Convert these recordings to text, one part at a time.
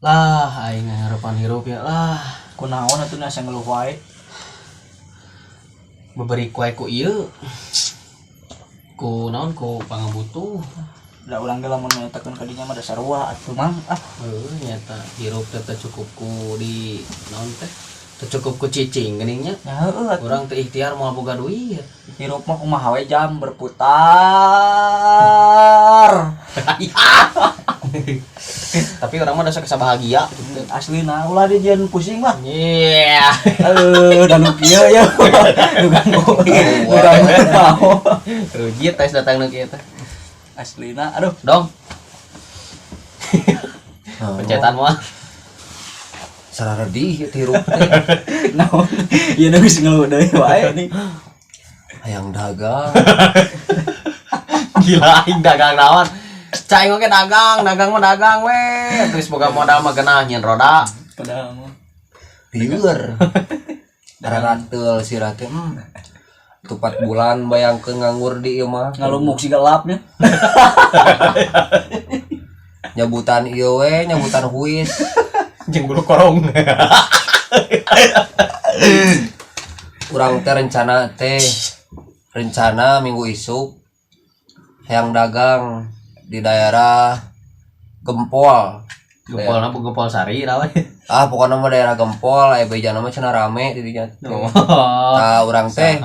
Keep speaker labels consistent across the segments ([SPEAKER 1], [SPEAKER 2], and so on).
[SPEAKER 1] Lah aing harapan hirup ya lah.
[SPEAKER 2] Kunaon atuh asa ngeluh wae.
[SPEAKER 1] Babari kuai ku ieu. Ku naon ku pangabutuh.
[SPEAKER 2] Da urang ge lamun nyatakeun ka dinya mah da sarua atuh mang.
[SPEAKER 1] Nyata hirup teh cukup ku di naon teh. Teu cukup ku cicing geuning nya.
[SPEAKER 2] Ya heueuh atuh.
[SPEAKER 1] Urang teh ikhtiar moal boga duit.
[SPEAKER 2] Hirup mah kumaha we jam berputar.
[SPEAKER 1] Tapi orang mah dasar kesabahagia.
[SPEAKER 2] Aslina ulah dijieun pusing mah.
[SPEAKER 1] Iya.
[SPEAKER 2] Dan nu kieu ya. Nu ganggu. Urang mau.
[SPEAKER 1] Ruji tes datang nu kieu teh.
[SPEAKER 2] Aslina aduh
[SPEAKER 1] Dong. Pencetan mah.
[SPEAKER 3] Sarara di hirup teh.
[SPEAKER 2] naon. Ieu nu geus ngeluh deui wae nih.
[SPEAKER 3] Hayang dagang.
[SPEAKER 1] Gila aing dagang naon. Cai oge dagang mah dagang we. Terus boga modal mah geunah nyeun roda.
[SPEAKER 2] Padahal mah
[SPEAKER 3] Lieur. Dararanteul sirah teh. 4 bulan bayangkeun nganggur di ieu mah.
[SPEAKER 2] ngalumuk si gelapnya.
[SPEAKER 3] Nyabutan ieu we, nyabutan huis.
[SPEAKER 1] Jeung bulu korong.
[SPEAKER 3] Urang teh rencana minggu isuk hayang dagang di daerah Gempol.
[SPEAKER 1] Gempolna Gempol Sari naon.
[SPEAKER 3] Pokoknya mah daerah Gempol, aya bejana mah cenah rame di dinya.
[SPEAKER 1] Oh.
[SPEAKER 3] Urang teh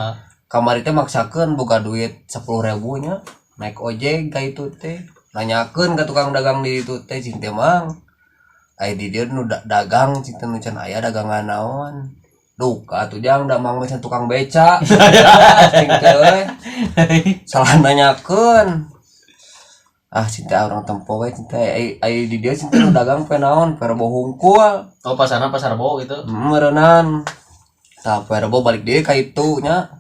[SPEAKER 3] kamari teh maksakeun boga duit 10.000 nya naik ojek ka itu teh. Nanyakeun ka tukang dagang di itu teh cing teh mang. Aya di dieu nu dagang cing teh nu can aya dagangan naon. Duh, atuh jang da mang macam tukang beca. Cing teh we. Salah nanyakeun. Cinta orang tempo we cinta ai di dia cinta nu dagang pe naon perbo hungkul.
[SPEAKER 1] Oh pasarna pasar bo gitu.
[SPEAKER 3] Meureunnan. Tah perbo balik deui ka itu nya.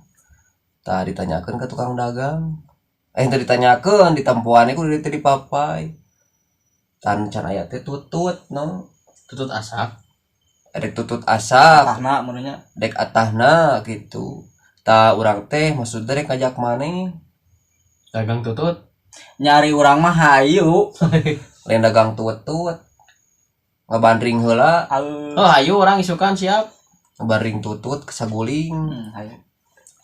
[SPEAKER 3] Tah ditanyakeun ka tukang dagang. Teu ditanyakeun ditempoan ku di teh dipapai. Tan can aya teh tutut no.
[SPEAKER 1] Tutut asak.
[SPEAKER 3] Dek tutut asak.
[SPEAKER 2] Atahna menurutnya.
[SPEAKER 3] Dek atahna gitu. Tah urang teh maksudna rek ngajak maneh.
[SPEAKER 1] Dagang tutut.
[SPEAKER 2] Nyari urang mah hayu.
[SPEAKER 3] Lain dagang tutut. Ngabandring heula.
[SPEAKER 1] Oh hayu orang isukan siap.
[SPEAKER 3] Ngabandring tutut kesaguling.
[SPEAKER 2] Hayu.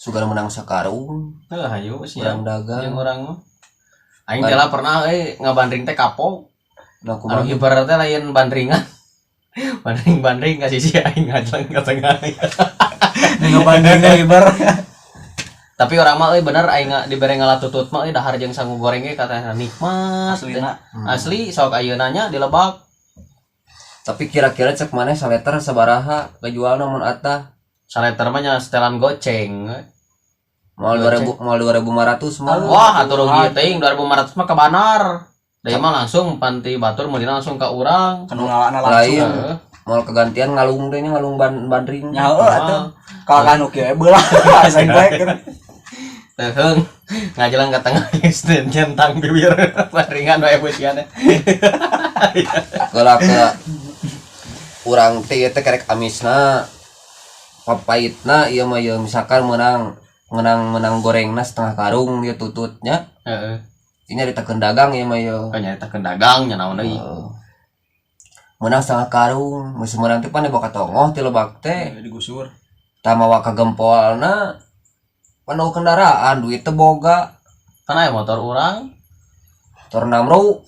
[SPEAKER 3] Sugan menang sakarung.
[SPEAKER 1] Hayu siap.
[SPEAKER 3] Urang dagang.
[SPEAKER 1] Jeung urang mah. Aing teh lah pernah ngabandring teh kapok.
[SPEAKER 3] Nah,
[SPEAKER 1] Anu ibarat teh lain bandringan. Bandring ka sisi aing ngajlang ka tengah.
[SPEAKER 2] Ngabandring ibar.
[SPEAKER 1] Tapi orang mah bener aing dibere ngalatutut mah dahar jeung sangu goreng ge katanya nikmat.
[SPEAKER 2] Aslina.
[SPEAKER 1] Asli sok ayeuna nya di Lebak.
[SPEAKER 3] Tapi kira-kira cek maneh saleter sabaraha kajualna mun atah?
[SPEAKER 1] Saleter mah nya setelan goceng.
[SPEAKER 3] Moal 2.500 mah.
[SPEAKER 1] Wah, atuh rugi teuing 2.500 mah ka Banar. Deui mah langsung panti batur meulina langsung ka urang.
[SPEAKER 2] Kanu ngalaana langsung.
[SPEAKER 3] Lain. Moal kegantian ngalung teh nya ngalung bandring.
[SPEAKER 2] Nya heueuh atuh. Kalau anu kieu beulah aing bae.
[SPEAKER 1] Teheung ngajelang ka tengah geus centang bibir baringan wae beusiana.
[SPEAKER 3] Geulak urang teh ieu teh kerek amisna. Papayitna ieu mah ieu misalkan menang gorengna setengah karung dia tututnya.
[SPEAKER 1] Heeh.
[SPEAKER 3] Ini ditekeun dagang ieu mah ieu.
[SPEAKER 1] Nyaritakeun dagang nya naon deui.
[SPEAKER 3] Menang setengah karung, musim menang teh pan boka tongoh ti Lebak teh.
[SPEAKER 2] Digusur.
[SPEAKER 3] Tah mawa ka Gempolna penuh kendaraan, duit teh boga.
[SPEAKER 1] Kan aya motor urang.
[SPEAKER 3] Motor namru.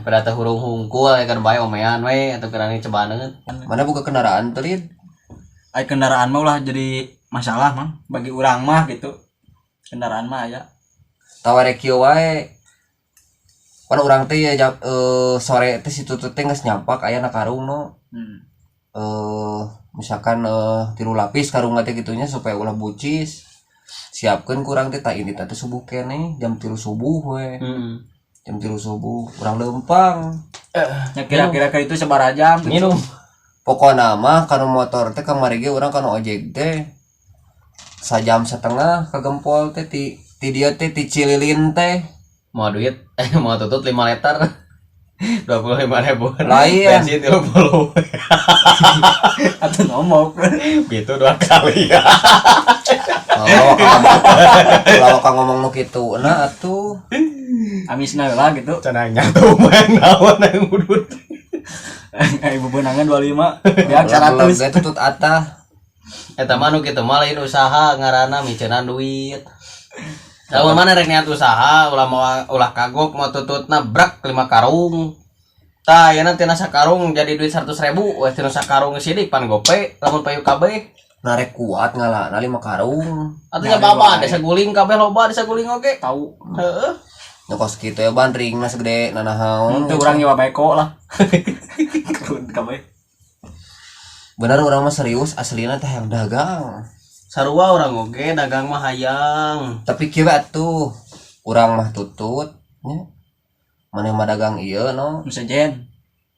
[SPEAKER 1] Pada teh hurung hungkul kan bae omean we atuh kerani cobaneut.
[SPEAKER 3] Mana boga kendaraan teh Lid?
[SPEAKER 2] Ai kendaraan mah ulah jadi masalah mah bagi urang mah gitu. Kendaraan mah aya.
[SPEAKER 3] Taware kieu wae. Pan urang teh sore teh si tutut teh geus nyampak aya na karung no. Misalkan 3 lapis karung teh gitunya supaya ulah bucis. Siapkeun kurang teh tah ini teh subuh keneh jam 3 subuh we. Jam 3 subuh urang leumpang.
[SPEAKER 2] Ya kira-kira ka itu sabaraha jam gitu.
[SPEAKER 1] Minum.
[SPEAKER 3] Pokona mah kanu motor teh kamari ge urang kanu ojek teh 1,5 jam ka Gempol teh ti dieu teh ti Cililin teh.
[SPEAKER 1] Mau duit mau tutut 5 liter. 25.000.
[SPEAKER 3] Lain.
[SPEAKER 1] Bensin 30.
[SPEAKER 2] Atuh nomok.
[SPEAKER 1] Gitu 2 kali ya.
[SPEAKER 3] Kalau ka ngomong nu kitu na atuh.
[SPEAKER 2] Amisna lah gitu.
[SPEAKER 1] Cenah nyatu main naon yang udut.
[SPEAKER 2] Ibu benangan 25 biar 100.
[SPEAKER 3] Gue tutut atah.
[SPEAKER 1] Eta mah nu kitu mah lain usaha ngaranna micenan duit. Sama mana rek niat usaha ulah kagok mau tututna brak 5 karung. Tah yeuna tina sakarung jadi duit 100.000 weh tina sakarung sidik pan gope lamun payu kabeh.
[SPEAKER 3] Narek kuat ngalana 5 karung.
[SPEAKER 1] Atunya baba desa guling kabeh loba desa guling oge.
[SPEAKER 2] Tahu.
[SPEAKER 1] Heeh.
[SPEAKER 3] Nyokos kitu ya ban ringna segede nanahaun.
[SPEAKER 2] Itu urang nyewa beko lah. Kabeh.
[SPEAKER 3] Bener orang mah serius aslina teh yang dagang.
[SPEAKER 1] Sarua urang oge dagang mah hayang.
[SPEAKER 3] Tapi kieu atuh urang mah tutut nya. Maneh mah dagang ieu no.
[SPEAKER 2] Nu sejen.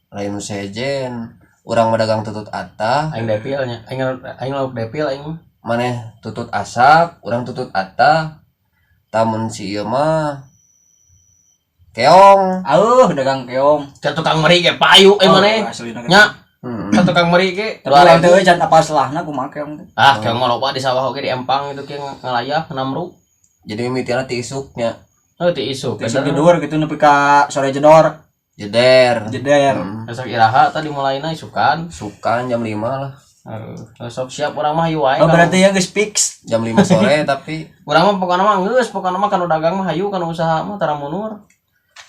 [SPEAKER 3] Lain nu sejen. Urang mah dagang tutut atah.
[SPEAKER 1] Aing depilnya. Aing lauk depil aing.
[SPEAKER 3] Maneh tutut asak, urang tutut atah. Tamun si ieu mah keong.
[SPEAKER 2] Dagang keong.
[SPEAKER 1] Ca tukang meri ge payu maneh.
[SPEAKER 2] Aslina.
[SPEAKER 1] Nya,
[SPEAKER 3] Hmm.
[SPEAKER 1] ca tukang meri ge
[SPEAKER 2] Tapi urang teh euy can apa selahna kumaha keong teh.
[SPEAKER 1] Ah, keong mah loba di sawah oge di empang itu ke ngalayah namru.
[SPEAKER 3] Jadi mimitiana ti isuknya.
[SPEAKER 1] Oh, ti isu.
[SPEAKER 2] Besok jedor gitu nepi ka sore jedor.
[SPEAKER 3] Jeder.
[SPEAKER 2] Jeder.
[SPEAKER 1] Besok iraha tadi mulainya isukan.
[SPEAKER 3] Sukan jam 5 lah.
[SPEAKER 1] Sok siap urang mah hayu wae.
[SPEAKER 2] Oh berarti ya geus fix.
[SPEAKER 3] Jam 5 sore tapi
[SPEAKER 1] Urang mah pokona mah geus, pokona mah kanu dagang mah hayu kanu usaha mah tara mundur.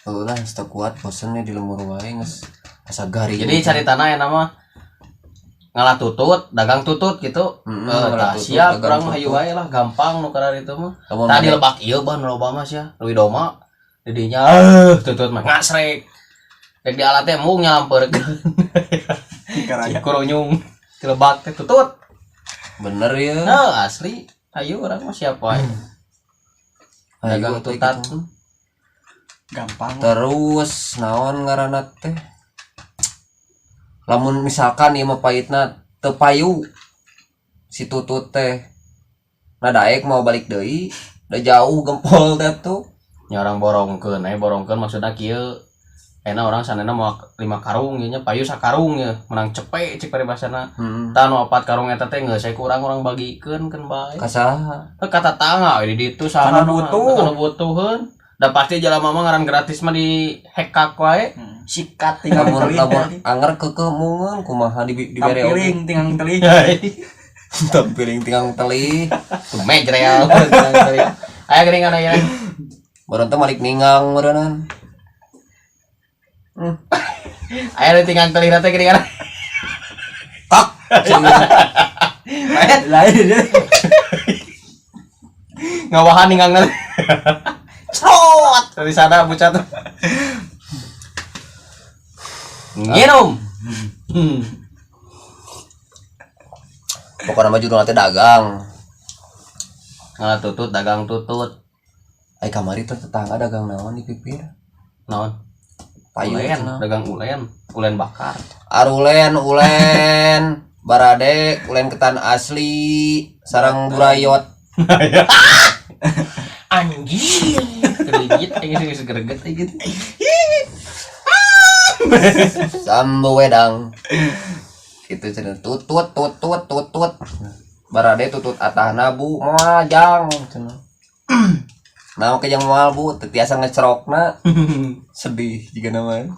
[SPEAKER 3] lah stok kuat bosen nih di lembur wae geus asa gari.
[SPEAKER 1] Jadi caritana ya nama ngalah tutut, dagang tutut gitu.
[SPEAKER 3] ngalah tutut,
[SPEAKER 1] Siap
[SPEAKER 3] dagang
[SPEAKER 1] urang mah hayu
[SPEAKER 3] tutut.
[SPEAKER 1] wae lah, gampang nu karar itu mah.
[SPEAKER 3] Lamun
[SPEAKER 1] Tadi
[SPEAKER 3] mana-
[SPEAKER 1] lebak ieu bahan loba mah sia, leuwih doma. Didinya tutut mah ngasrek. Dek di alat teh mung nyalampeurkeun.
[SPEAKER 2] Karaya.
[SPEAKER 1] Kurunyung di lebak teh tutut.
[SPEAKER 3] bener ya.
[SPEAKER 1] Nah, asli hayu urang mah siap wae. Dagang
[SPEAKER 3] Hayu atuh
[SPEAKER 1] tutat.
[SPEAKER 3] gitu.
[SPEAKER 2] Gampang.
[SPEAKER 3] Terus naon ngaranna teh? Lamun misalkan ieu mah paitna teu payu si tutut teh. Nah daek mau balik deui, da jauh gempol teh tuh.
[SPEAKER 1] Nya orang borongkeun, borongkeun maksudna kieu. Enak orang sanena mau 5 karung nya payu sakarung nya menang cepet cek paribasana. Tah nu 4 karung eta teh geus saya kurang bagikeun keun bae.
[SPEAKER 3] Kasaha?
[SPEAKER 1] Kata tangga di ditu
[SPEAKER 2] Kana
[SPEAKER 1] sana
[SPEAKER 2] butuh.
[SPEAKER 1] kana butuheun. Da pasti jelema mah ngaran gratis mah di hekak wae.
[SPEAKER 2] Sikat tinggal
[SPEAKER 3] Lamun
[SPEAKER 2] teli.
[SPEAKER 3] anger kekemungan kumaha dibere
[SPEAKER 2] Tampiling tinggal teli.
[SPEAKER 3] tampiling tingang teli.
[SPEAKER 1] Tumek real. Aya geuningan aya.
[SPEAKER 3] Baron teh malik ningang meureunnan.
[SPEAKER 1] Aya tinggal teli teh geuningan.
[SPEAKER 3] Tak.
[SPEAKER 2] Lain dia.
[SPEAKER 1] Ngawahan ningang. Crot dari sana bucat. Nginum.
[SPEAKER 3] Pokoknya mah judulna teh dagang.
[SPEAKER 1] Ngalah tutut dagang tutut.
[SPEAKER 3] Ai kamari teh tetangga dagang naon di pipir?
[SPEAKER 1] Naon?
[SPEAKER 3] Payu
[SPEAKER 1] Ulen,
[SPEAKER 3] cenah.
[SPEAKER 1] dagang ulen bakar.
[SPEAKER 3] Arulen, barade, ulen ketan asli, sarang burayot.
[SPEAKER 1] Anjir. Keligit geus gereget gitu.
[SPEAKER 3] Sambo wedang. Itu cenah tutut. Barade tutut atahna bu moajang cenah. Nah, ke yang moal bu, teu tiasa ngecerokna. Sedih juga namanya.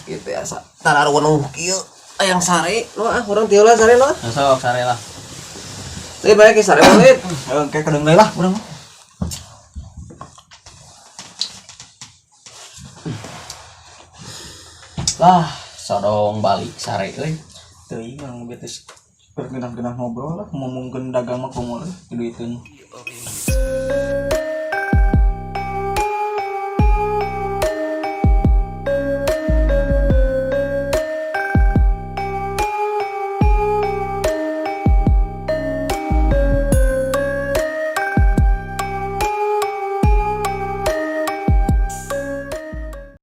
[SPEAKER 3] Gitu ya, tararuan kieu ayang sare, lo urang tieu lah sare lo.
[SPEAKER 1] Sok sare lah.
[SPEAKER 3] Teu bae ke sare bae.
[SPEAKER 2] Kayak kadang lah urang.
[SPEAKER 1] Lah, sodong balik sare euy.
[SPEAKER 2] Teuing urang betes bergenah-genah ngobrol lah ngomongkeun dagang mah kumaha kitu.